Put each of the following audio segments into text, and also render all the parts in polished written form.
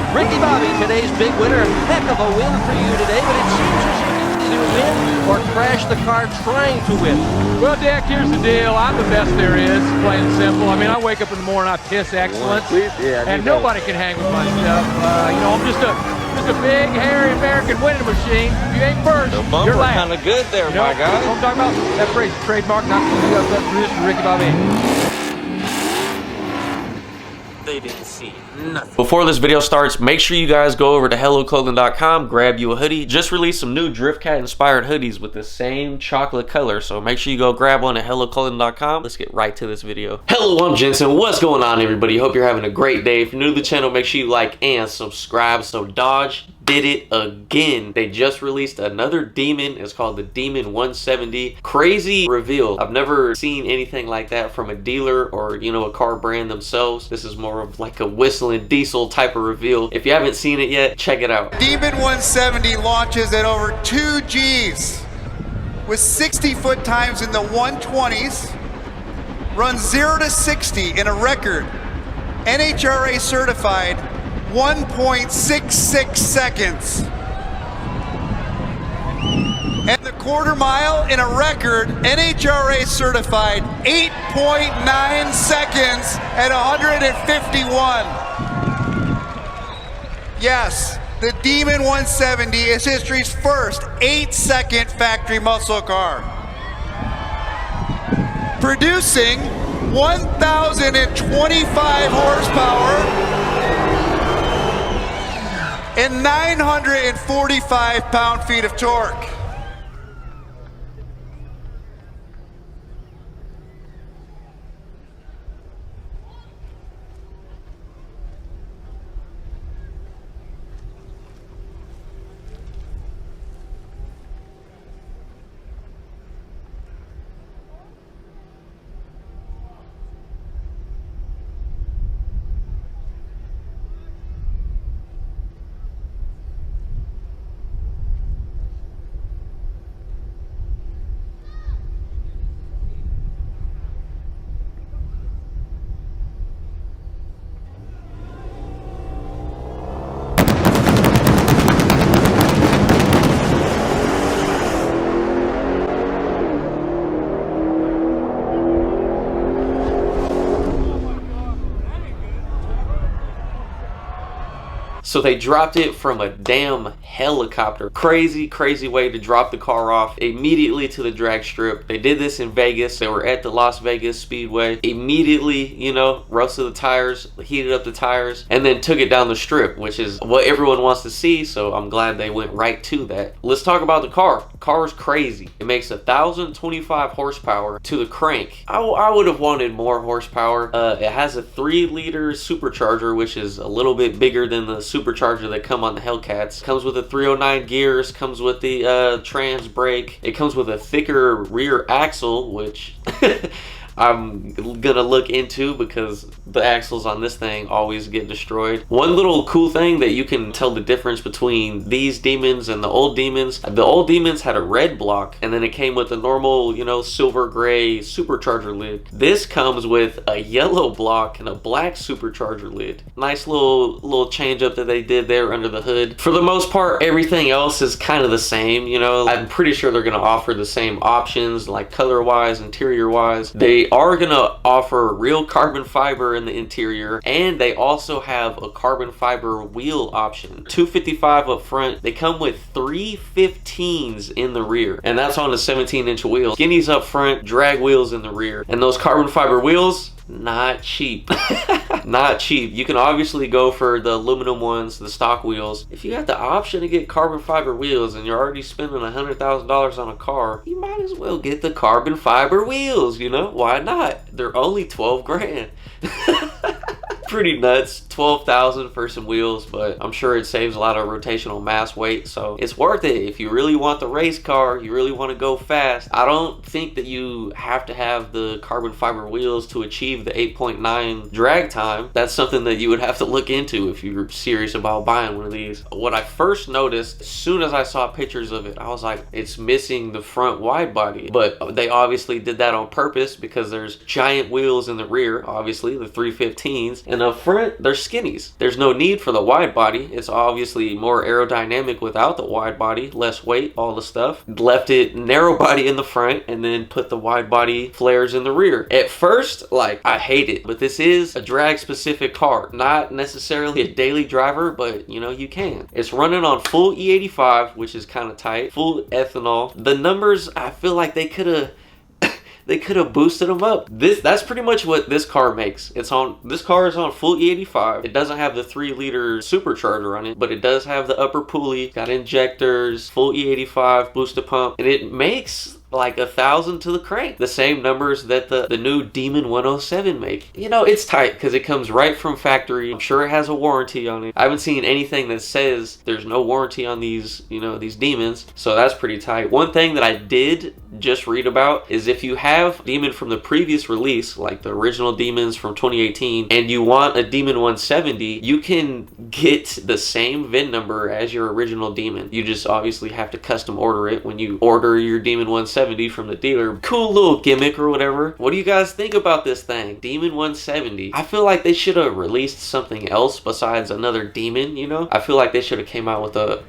Ricky Bobby, today's big winner. Heck of a win for you today, but it seems as if you either win or crash the car trying to win. Well, Dick, here's the deal. I'm the best there is, plain and simple. I mean, I wake up in the morning, I piss excellence, and nobody can hang with my stuff. You know, I'm just a big, hairy American winning machine. If you ain't first, you're last. Kind of good there, you know, my guy. What I'm talking about? That phrase, trademark, not for Ricky Bobby. They didn't see nothing. Before this video starts, make sure you guys go over to Helloooimjensen.com, grab you a hoodie. Just released some new Drift Cat inspired hoodies with the same chocolate color, so make sure you go grab one at Helloooimjensen.com. Let's get right to this video. Hello, I'm Jensen. What's going on, everybody? Hope you're having a great day. If you're new to the channel, make sure you like and subscribe. So Dodge did it again. They just released another Demon. It's called the Demon 170. Crazy reveal. I've never seen anything like that from a dealer or, you know, a car brand themselves. This is more of like a whistling diesel type of reveal. If you haven't seen it yet, check it out. Demon 170 launches at over 2 Gs with 60 foot times in the 120s, runs 0 to 60 in a record NHRA certified 1.66 seconds. And the quarter mile in a record NHRA certified 8.9 seconds at 151. Yes, the Demon 170 is history's first 8-second factory muscle car, producing 1,025 horsepower and 945 pound-feet of torque. So they dropped it from a damn helicopter. Crazy, crazy way to drop the car off immediately to the drag strip. They did this in Vegas. They were at the Las Vegas Speedway. Immediately, you know, roasted the tires, heated up the tires, and then took it down the strip, which is what everyone wants to see. So I'm glad they went right to that. Let's talk about the car. The car is crazy. It makes 1,025 horsepower to the crank. I would have wanted more horsepower. It has a 3-liter supercharger, which is a little bit bigger than the supercharger that come on the Hellcats. Comes with a 309 gears, comes with the trans brake. It comes with a thicker rear axle, which I'm gonna look into because the axles on this thing always get destroyed. One little cool thing that you can tell the difference between these Demons and the old Demons. The old Demons had a red block, and then it came with a normal, you know, silver gray supercharger lid. This comes with a yellow block and a black supercharger lid. Nice little change up that they did there under the hood. For the most part, everything else is kind of the same, you know. I'm pretty sure they're gonna offer the same options, like color wise, interior wise. They They are gonna offer real carbon fiber in the interior, and they also have a carbon fiber wheel option. 255 up front. They come with 315s in the rear, and that's on the 17-inch wheel. Skinnies up front, drag wheels in the rear, and those carbon fiber wheels, not cheap. Not cheap. You can obviously go for the aluminum ones, the stock wheels. If you got the option to get carbon fiber wheels and you're already spending $100,000 on a car, you might as well get the carbon fiber wheels, you know? Why not? They're only 12 grand. Pretty nuts. 12,000 for some wheels, but I'm sure it saves a lot of rotational mass weight, so it's worth it. If you really want the race car, you really want to go fast, I don't think that you have to have the carbon fiber wheels to achieve the 8.9 drag time. That's something that you would have to look into if you're serious about buying one of these. What I first noticed as soon as I saw pictures of it, I was like, it's missing the front wide body, but they obviously did that on purpose because there's giant wheels in the rear, obviously the 315s, and up front they're skinnies. There's no need for the wide body. It's obviously more aerodynamic without the wide body, less weight, all the stuff. Left it narrow body in the front and then put the wide body flares in the rear. At first, like, I hate it, but this is a drag specific car, not necessarily a daily driver, but you know, you can. It's running on full E85, which is kind of tight, full ethanol. The numbers, I feel like they could have boosted them up. That's pretty much what this car makes. This car is on full E85. It doesn't have the 3-liter supercharger on it, but it does have the upper pulley, got injectors, full E85, booster pump, and it makes like 1,000 to the crank. The same numbers that the new Demon 107 make. You know, it's tight because it comes right from factory. I'm sure it has a warranty on it. I haven't seen anything that says there's no warranty on these, you know, these Demons. So that's pretty tight. One thing that I did just read about is if you have Demon from the previous release, like the original Demons from 2018, and you want a Demon 170, you can get the same VIN number as your original Demon. You just obviously have to custom order it when you order your Demon 170 from the dealer. Cool little gimmick or whatever. What do you guys think about this thing? Demon 170. I feel like they should have released something else besides another Demon, you know? I feel like they should have came out with a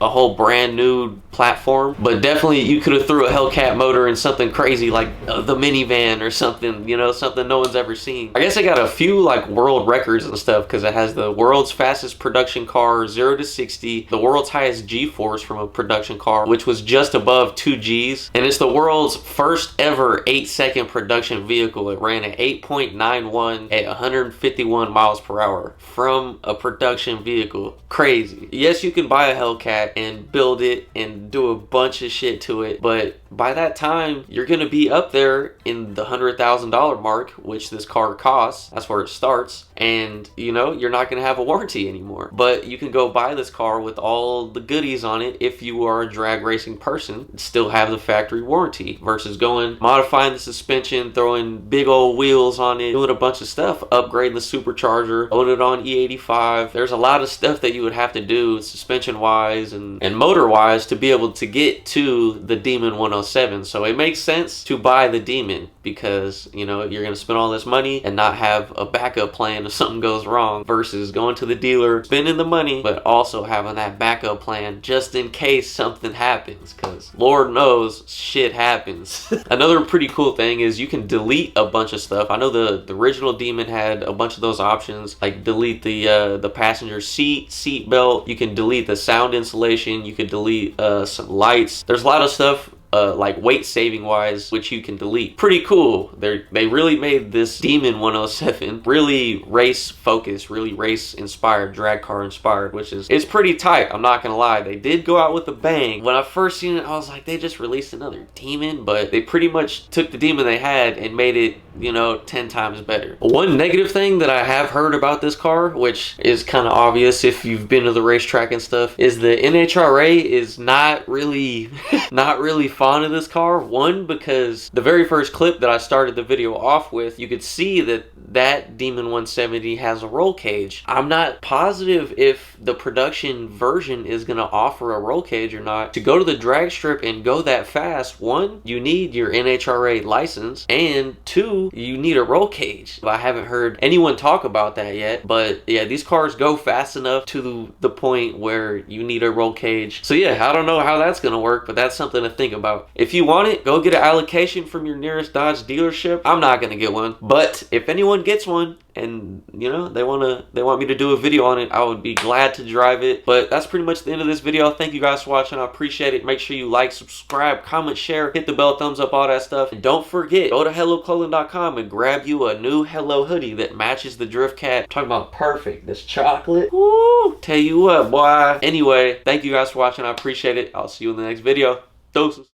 whole brand new platform, but definitely you could have threw a Hellcat motor in something crazy like the minivan or something, you know, something no one's ever seen. I guess it got a few like world records and stuff because it has the world's fastest production car, 0 to 60, the world's highest G-force from a production car, which was just above 2 Gs, and it's the world's first ever 8-second production vehicle. It ran at 8.91 at 151 miles per hour from a production vehicle. Crazy. Yes, you can buy a Hellcat and build it and do a bunch of shit to it, but by that time you're gonna be up there in the $100,000 mark, which this car costs. That's where it starts, and you know, you're not gonna have a warranty anymore. But you can go buy this car with all the goodies on it if you are a drag racing person and still have the factory warranty, versus going modifying the suspension, throwing big old wheels on it, doing a bunch of stuff, upgrading the supercharger, loading it on E85. There's a lot of stuff that you would have to do suspension wise and motor wise to be able to get to the Demon 107. So it makes sense to buy the Demon because, you know, you're going to spend all this money and not have a backup plan if something goes wrong, versus going to the dealer, spending the money, but also having that backup plan just in case something happens, because Lord knows shit happens. Another pretty cool thing is you can delete a bunch of stuff. I know the original Demon had a bunch of those options, like delete the passenger seat belt. You can delete the sound insulation. You can delete some lights. There's a lot of stuff like weight saving wise which you can delete. Pretty cool. They really made this Demon 107 really race focused, really race inspired, drag car inspired, which is, it's pretty tight. I'm not gonna lie, they did go out with a bang. When I first seen it, I was like, they just released another Demon, but they pretty much took the Demon they had and made it, you know, 10 times better. One negative thing that I have heard about this car, which is kind of obvious if you've been to the racetrack and stuff, is the NHRA is not really fond of this car. One, because the very first clip that I started the video off with, you could see that Demon 170 has a roll cage. I'm not positive if the production version is going to offer a roll cage or not. To go to the drag strip and go that fast, one, you need your NHRA license, and two, 2, you need a roll cage. I haven't heard anyone talk about that yet, but yeah, these cars go fast enough to the point where you need a roll cage. So yeah, I don't know how that's gonna work, but that's something to think about. If you want it, go get an allocation from your nearest Dodge dealership. I'm not gonna get one, but if anyone gets one and you know they want me to do a video on it, I would be glad to drive it. But that's pretty much the end of this video. Thank you guys for watching. I appreciate it. Make sure you like, subscribe, comment, share, hit the bell, thumbs up, all that stuff. And don't forget, go to helloclothing.com and grab you a new Hello hoodie that matches the Drift Cat. I'm talking about perfect. This chocolate. Woo! Tell you what, boy. Anyway, thank you guys for watching. I appreciate it. I'll see you in the next video. Doses.